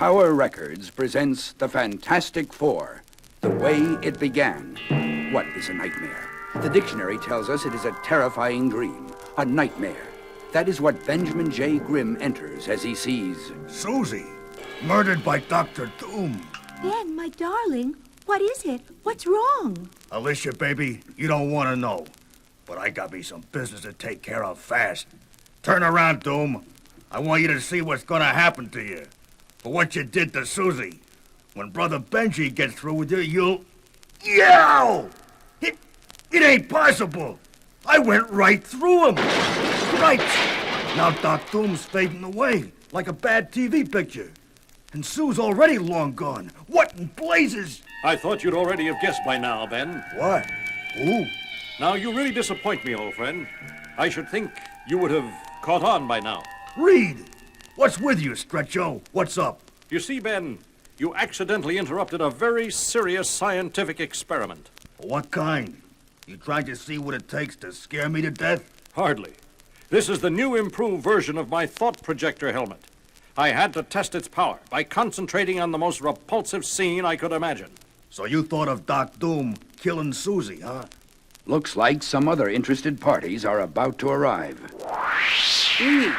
Power Records presents The Fantastic Four, The Way It Began. What is a nightmare? The dictionary tells us it is a terrifying dream, a nightmare. That is what Benjamin J. Grimm enters as he sees Susie, murdered by Dr. Doom. Ben, my darling, what is it? What's wrong? Alicia, baby, you don't want to know. But I got me some business to take care of fast. Turn around, Doom. I want you to see what's gonna happen to you. For what you did to Susie. When Brother Benji gets through with you, you'll... Yow! It ain't possible. I went right through him. Right. Now Doc Doom's fading away, like a bad TV picture. And Sue's already long gone. What in blazes? I thought you'd already have guessed by now, Ben. What? Who? Now, you really disappoint me, old friend. I should think you would have caught on by now. Reed! What's with you, Stretcho? What's up? You see, Ben, you accidentally interrupted a very serious scientific experiment. What kind? You trying to see what it takes to scare me to death? Hardly. This is the new improved version of my thought projector helmet. I had to test its power by concentrating on the most repulsive scene I could imagine. So you thought of Doc Doom killing Susie, huh? Looks like some other interested parties are about to arrive. Reed!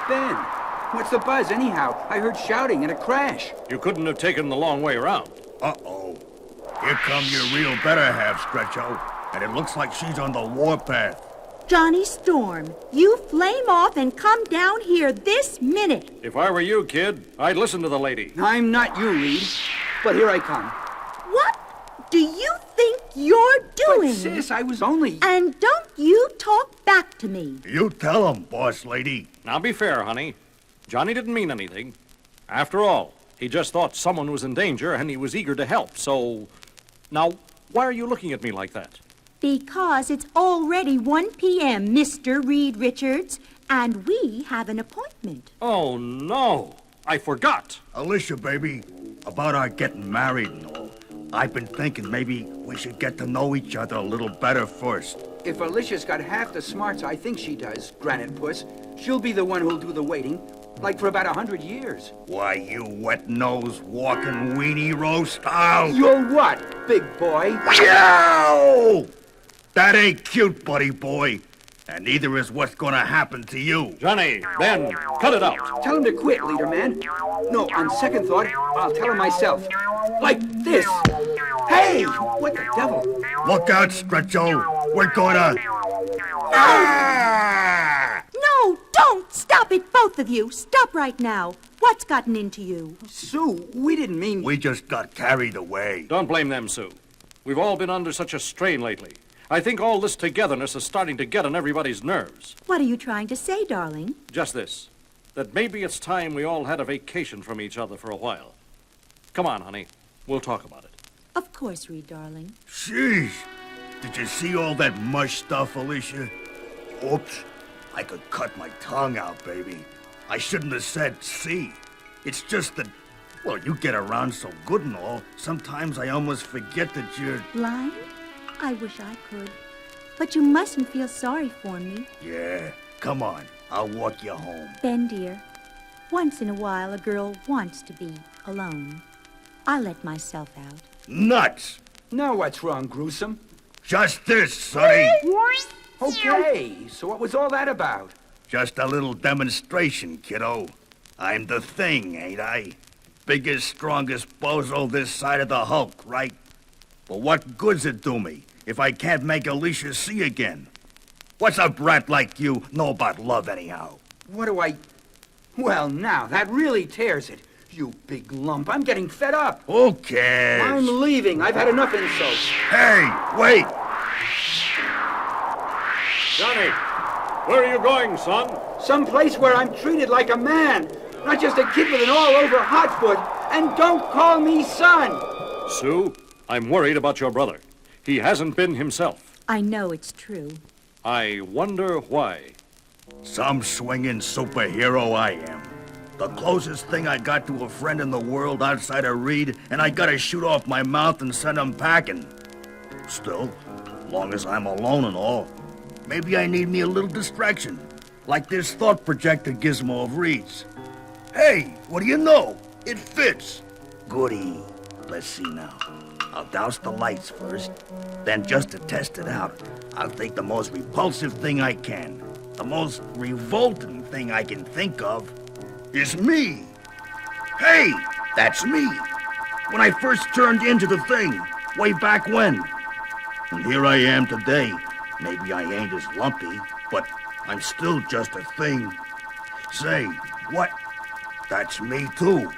Ben! What's the buzz, anyhow? I heard shouting and a crash. You couldn't have taken the long way around. Uh-oh. Here come your real better half, Stretcho. And it looks like she's on the warpath. Johnny Storm, you flame off and come down here this minute. If I were you, kid, I'd listen to the lady. I'm not you, Reed. But here I come. What do you think you're doing? But sis, I was only... And don't you talk back to me. You tell him, boss lady. Now be fair, honey. Johnny didn't mean anything. After all, he just thought someone was in danger and he was eager to help, so... Now, why are you looking at me like that? Because it's already 1 p.m., Mr. Reed Richards, and we have an appointment. Oh, no. I forgot. Alicia, baby, about our getting married and all. I've been thinking maybe we should get to know each other a little better first. If Alicia's got half the smarts I think she does, Granite Puss, she'll be the one who'll do the waiting, like for about 100 years. Why, you wet-nosed, walking weenie roast? I'll... You'll what, big boy? Yow! That ain't cute, buddy boy. And neither is what's gonna happen to you. Johnny, Ben, cut it out. Tell him to quit, leader man. No, on second thought, I'll tell him myself. Like this. Hey! What the devil? Look out, Stretcho. We're gonna... Ah! No, don't! Stop it, both of you. Stop right now. What's gotten into you? Sue, we didn't mean... We just got carried away. Don't blame them, Sue. We've all been under such a strain lately. I think all this togetherness is starting to get on everybody's nerves. What are you trying to say, darling? Just this, that maybe it's time we all had a vacation from each other for a while. Come on, honey. We'll talk about it. Of course, Reed, darling. Sheesh. Did you see all that mush stuff, Alicia? Oops. I could cut my tongue out, baby. I shouldn't have said see. It's just that, well, you get around so good and all, sometimes I almost forget that you're... Blind? I wish I could. But you mustn't feel sorry for me. Yeah, come on. I'll walk you home. Ben, dear, once in a while a girl wants to be alone. I let myself out. Nuts! Now what's wrong, Gruesome? Just this, Sonny. Okay, so what was all that about? Just a little demonstration, kiddo. I'm the thing, ain't I? Biggest, strongest bozo this side of the Hulk, right? But what good's it do me if I can't make Alicia see again? What's a brat like you know about love anyhow? What do I... Well, now, that really tears it. You big lump, I'm getting fed up. Who cares? I'm leaving. I've had enough insults. Hey, wait! Johnny, where are you going, son? Someplace where I'm treated like a man, not just a kid with an all-over hotfoot. And don't call me son. Sue, I'm worried about your brother. He hasn't been himself. I know it's true. I wonder why. Some swinging superhero I am. The closest thing I got to a friend in the world outside of Reed, and I gotta shoot off my mouth and send him packing. Still, long as I'm alone and all, maybe I need me a little distraction, like this thought projector gizmo of Reed's. Hey, what do you know? It fits. Goody. Let's see now. I'll douse the lights first. Then just to test it out, I'll take the most repulsive thing I can. The most revolting thing I can think of is me. Hey, that's me. When I first turned into the thing, way back when. And here I am today. Maybe I ain't as lumpy, but I'm still just a thing. Say, what? That's me too.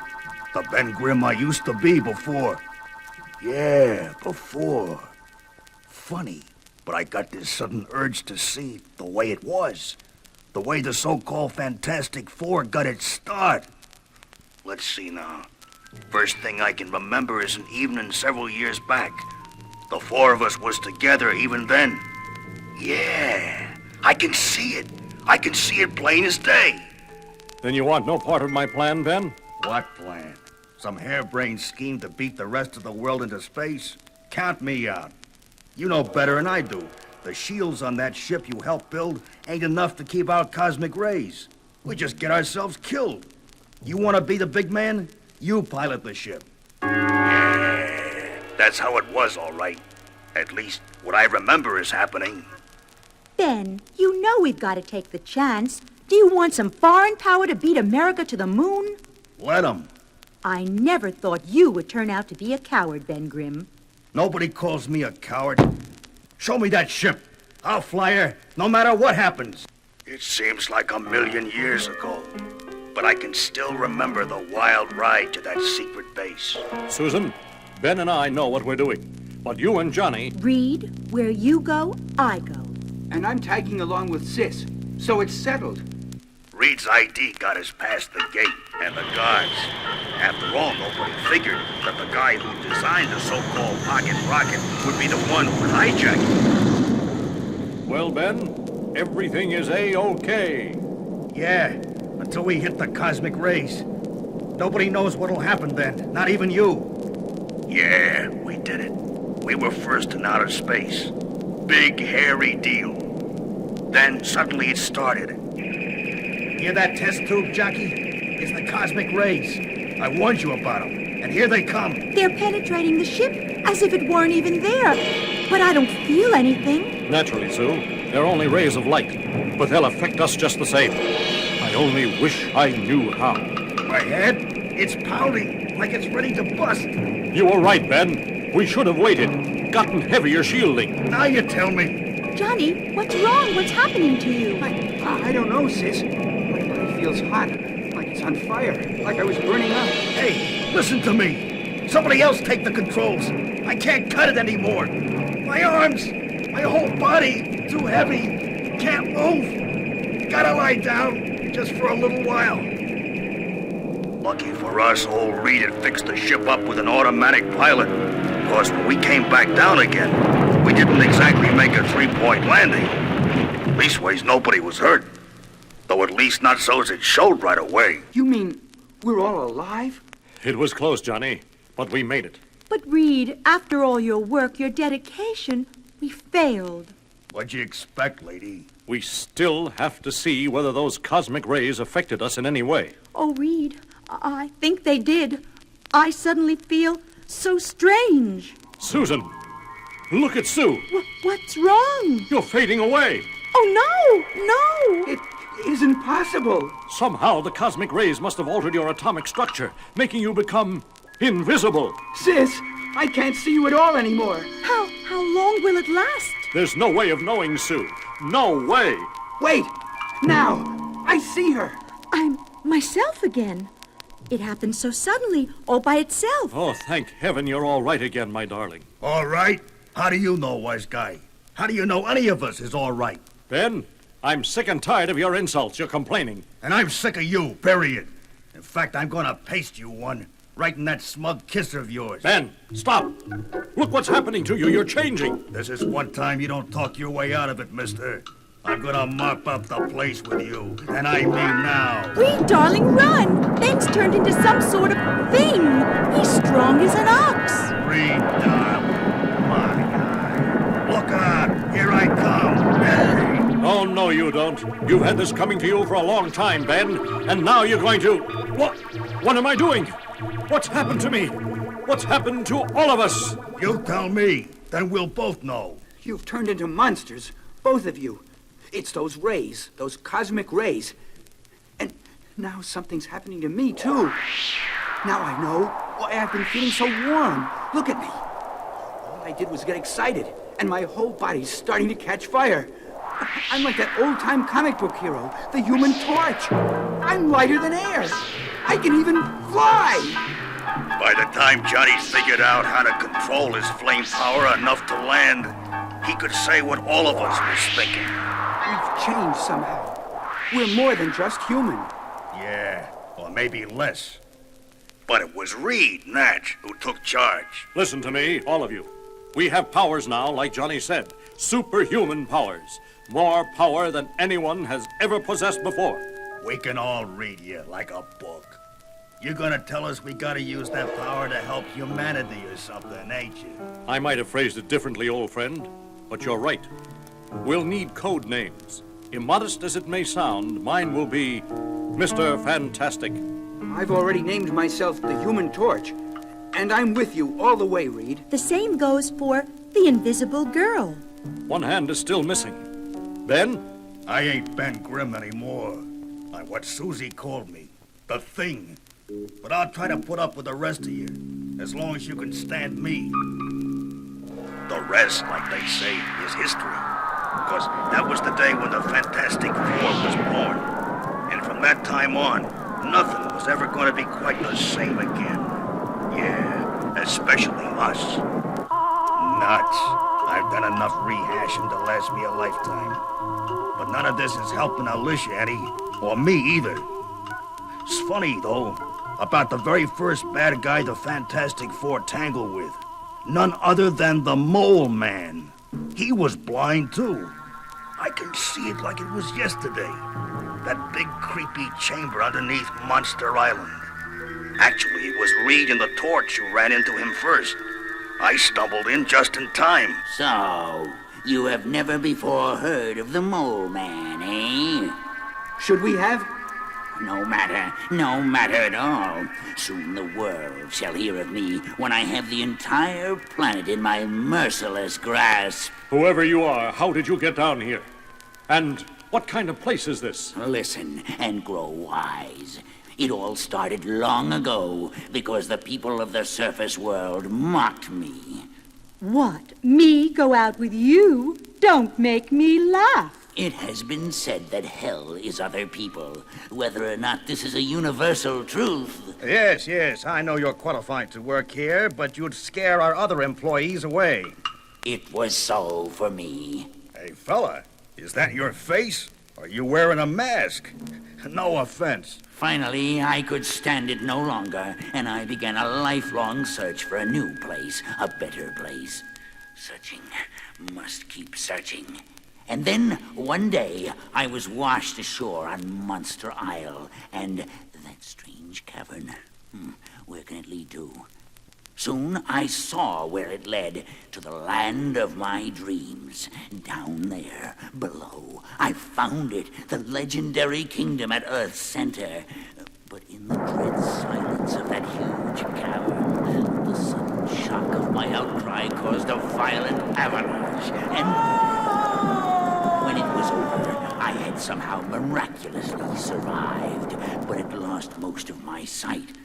The Ben Grimm I used to be before. Yeah, before. Funny, but I got this sudden urge to see the way it was. The way the so-called Fantastic Four got its start. Let's see now. First thing I can remember is an evening several years back. The four of us was together even then. Yeah, I can see it. I can see it plain as day. Then you want no part of my plan, Ben? What plan? Some harebrained scheme to beat the rest of the world into space? Count me out. You know better than I do. The shields on that ship you helped build ain't enough to keep out cosmic rays. We just get ourselves killed. You want to be the big man? You pilot the ship. Yeah, that's how it was, all right. At least, what I remember is happening. Ben, you know we've got to take the chance. Do you want some foreign power to beat America to the moon? Let 'em. I never thought you would turn out to be a coward, Ben Grimm. Nobody calls me a coward. Show me that ship. I'll fly her, no matter what happens. It seems like a million years ago, but I can still remember the wild ride to that secret base. Susan, Ben and I know what we're doing. But you and Johnny... Reed, where you go, I go. And I'm tagging along with Sis, so it's settled. Reed's ID got us past the gate and the guards. After all, nobody figured that the guy who designed the so-called pocket rocket would be the one who would hijack it. Well, Ben, everything is A-OK. Yeah, until we hit the cosmic rays. Nobody knows what'll happen then, not even you. Yeah, we did it. We were first in outer space. Big, hairy deal. Then suddenly it started. Hear that test tube, Jackie? It's the cosmic rays. I warned you about them, and here they come. They're penetrating the ship as if it weren't even there. But I don't feel anything. Naturally, Sue. They're only rays of light, but they'll affect us just the same. I only wish I knew how. My head? It's pounding, like it's ready to bust. You were right, Ben. We should have waited. Gotten heavier shielding. Now you tell me. Johnny, what's wrong? What's happening to you? I don't know, Sis. My body feels hot, like it's on fire, like I was burning up. Hey, listen to me. Somebody else take the controls. I can't cut it anymore. My arms, my whole body, too heavy. Can't move. Gotta lie down, just for a little while. Lucky for us, old Reed had fixed the ship up with an automatic pilot. Because when we came back down again, we didn't exactly make a three-point landing. Leastways, nobody was hurt. Though at least not so as it showed right away. You mean we're all alive? It was close, Johnny, but we made it. But Reed, after all your work, your dedication, we failed. What'd you expect, lady? We still have to see whether those cosmic rays affected us in any way. Oh, Reed, I think they did. I suddenly feel so strange. Susan, look at Sue. What's wrong? You're fading away. Oh, no! It isn't possible. Somehow the cosmic rays must have altered your atomic structure, making you become invisible. Sis, I can't see you at all anymore. How long will it last? There's no way of knowing, Sue. No way. Wait! Now! I see her! I'm myself again. It happened so suddenly, all by itself. Oh, thank heaven you're all right again, my darling. All right? How do you know, wise guy? How do you know any of us is all right? Ben, I'm sick and tired of your insults. You're complaining. And I'm sick of you, period. In fact, I'm gonna paste you one, right in that smug kiss of yours. Ben, stop. Look what's happening to you. You're changing. This is one time you don't talk your way out of it, mister. I'm gonna mop up the place with you, and I mean now. Reed, darling, run! Ben's turned into some sort of thing. He's strong as an ox. Reed, my guy. Look out! Here I come! Hey! Oh, no, you don't. You've had this coming to you for a long time, Ben. And now you're going to... What am I doing? What's happened to me? What's happened to all of us? You tell me, then we'll both know. You've turned into monsters, both of you. It's those rays, those cosmic rays. And now something's happening to me, too. Now I know why I've been feeling so warm. Look at me. All I did was get excited, and my whole body's starting to catch fire. I'm like that old-time comic book hero, the Human Torch. I'm lighter than air. I can even fly. By the time Johnny figured out how to control his flame power enough to land, he could say what all of us was thinking. We've changed somehow. We're more than just human. Yeah, or maybe less. But it was Reed, Natch, who took charge. Listen to me, all of you. We have powers now, like Johnny said. Superhuman powers. More power than anyone has ever possessed before. We can all read you like a book. You're gonna tell us we gotta use that power to help humanity or something, ain't you? I might have phrased it differently, old friend, but you're right. We'll need code names. Immodest as it may sound, mine will be Mr. Fantastic. I've already named myself the Human Torch. And I'm with you all the way, Reed. The same goes for the Invisible Girl. One hand is still missing. Ben? I ain't Ben Grimm anymore. I'm what Susie called me. The Thing. But I'll try to put up with the rest of you, as long as you can stand me. The rest, like they say, is history. Because that was the day when the Fantastic Four was born. And from that time on, nothing was ever going to be quite the same again. Yeah, especially us. Nuts. I've done enough rehashing to last me a lifetime. But none of this is helping Alicia any, or me either. It's funny, though, about the very first bad guy the Fantastic Four tangled with. None other than the Mole Man. He was blind, too. I can see it like it was yesterday. That big, creepy chamber underneath Monster Island. Actually, it was Reed and the Torch who ran into him first. I stumbled in just in time. So, you have never before heard of the Mole Man, eh? Should we have? No matter at all. Soon the world shall hear of me when I have the entire planet in my merciless grasp. Whoever you are, how did you get down here? And what kind of place is this? Listen and grow wise. It all started long ago because the people of the surface world mocked me. What? Me go out with you? Don't make me laugh. It has been said that hell is other people. Whether or not this is a universal truth. Yes, I know you're qualified to work here, but you'd scare our other employees away. It was so for me. Hey, fella, is that your face? Are you wearing a mask? No offense. Finally, I could stand it no longer, and I began a lifelong search for a new place, a better place. Searching, must keep searching. And then, one day, I was washed ashore on Monster Isle, and that strange cavern. Where can it lead to? Soon I saw where it led, to the land of my dreams. Down there, below, I found it, the legendary kingdom at Earth's center. But in the dread silence of that huge cavern, the sudden shock of my outcry caused a violent avalanche, and when it was over, I had somehow miraculously survived, but had lost most of my sight.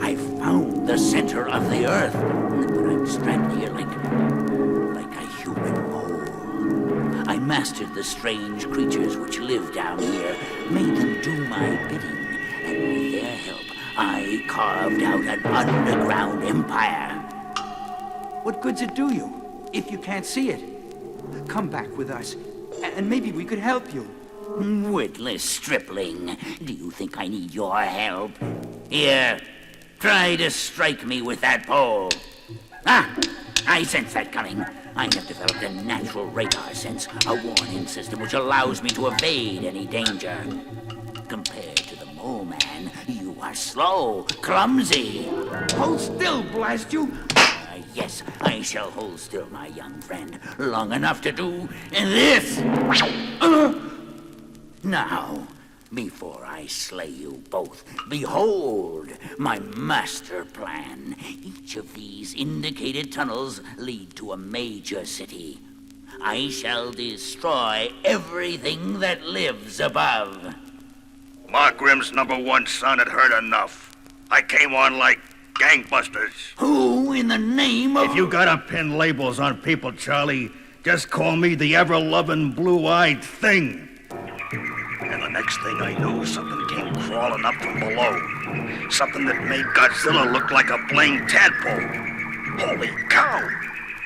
I found the center of the earth, but I'm stranded here like a human mole. I mastered the strange creatures which live down here, made them do my bidding, and with their help, I carved out an underground empire. What good's it do you, if you can't see it? Come back with us, and maybe we could help you. Witless stripling, do you think I need your help? Here, try to strike me with that pole. Ah, I sense that coming. I have developed a natural radar sense, a warning system which allows me to evade any danger. Compared to the Mole Man, you are slow, clumsy. Hold still, blast you! Yes, I shall hold still, my young friend, long enough to do this. Now, Before I slay you both, behold my master plan. Each of these indicated tunnels lead to a major city. I shall destroy everything that lives above. Mark Grimm's #1 son had heard enough. I came on like gangbusters. Who in the name of... If you gotta pin labels on people, Charlie, just call me the ever-loving blue-eyed thing. And the next thing I knew, something came crawling up from below. Something that made Godzilla look like a blamed tadpole. Holy cow!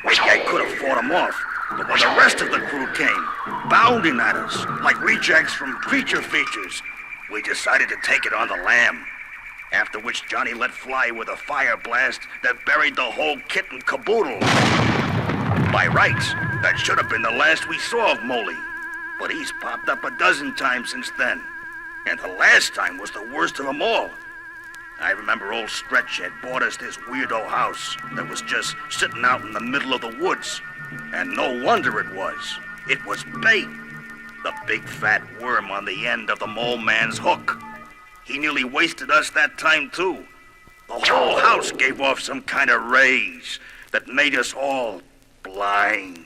I could have fought him off. But when the rest of the crew came, bounding at us like rejects from creature features, we decided to take it on the lam. After which Johnny let fly with a fire blast that buried the whole kit and caboodle. By rights, that should have been the last we saw of Moley. But he's popped up a dozen times since then. And the last time was the worst of them all. I remember old Stretch had bought us this weirdo house that was just sitting out in the middle of the woods. And no wonder it was. It was bait. The big fat worm on the end of the mole man's hook. He nearly wasted us that time too. The whole house gave off some kind of rays that made us all blind.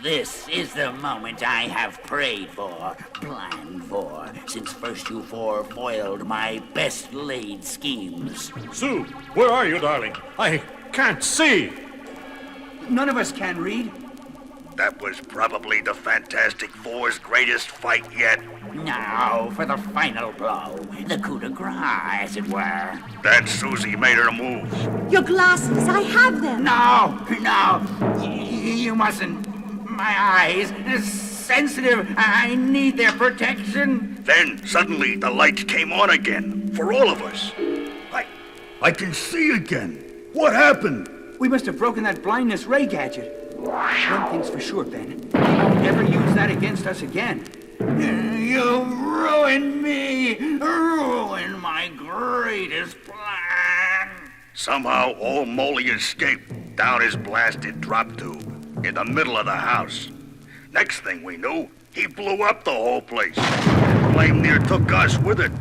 This is the moment I have prayed for, planned for, since first you four foiled my best laid schemes. Sue, where are you, darling? I can't see. None of us can, Reed. That was probably the Fantastic Four's greatest fight yet. Now for the final blow, the coup de grace, as it were. Then Susie made her move. Your glasses, I have them. No, you mustn't. My eyes, sensitive. I need their protection. Then suddenly the lights came on again for all of us. I can see again. What happened? We must have broken that blindness ray gadget. One thing's for sure, Ben. Never use that against us again. You ruined me. Ruined my greatest plan. Somehow old Moley escaped down his blasted drop tube in the middle of the house. Next thing we knew, he blew up the whole place. Blame near took us with it.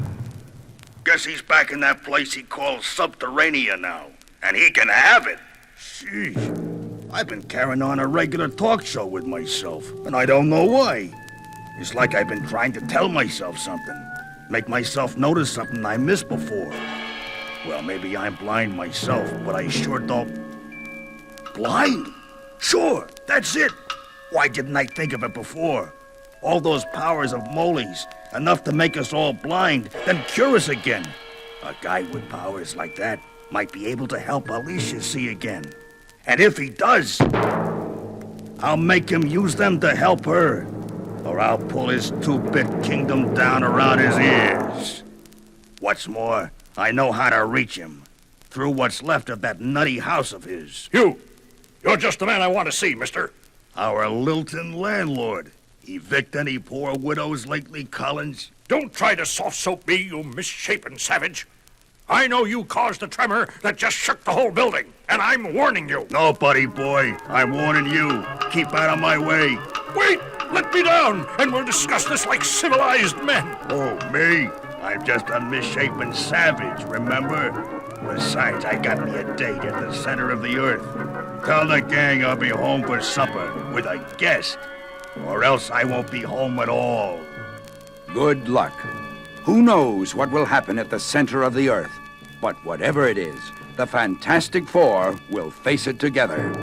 Guess he's back in that place he calls Subterranea now, and he can have it. Sheesh, I've been carrying on a regular talk show with myself, and I don't know why. It's like I've been trying to tell myself something, make myself notice something I missed before. Well, maybe I'm blind myself, but I sure don't... Blind? Sure, that's it. Why didn't I think of it before? All those powers of Moley's, enough to make us all blind, then cure us again. A guy with powers like that might be able to help Alicia see again. And if he does, I'll make him use them to help her. Or I'll pull his two-bit kingdom down around his ears. What's more, I know how to reach him. Through what's left of that nutty house of his. You're just the man I want to see, mister. Our Lilton landlord. Evict any poor widows lately, Collins? Don't try to soft-soap me, you misshapen savage. I know you caused the tremor that just shook the whole building, and I'm warning you. No, buddy boy. I'm warning you. Keep out of my way. Wait! Let me down, and we'll discuss this like civilized men. Oh, me? I'm just a misshapen savage, remember? Besides, I got me a date at the center of the earth. Tell the gang I'll be home for supper with a guest, or else I won't be home at all. Good luck. Who knows what will happen at the center of the earth? But whatever it is, the Fantastic Four will face it together.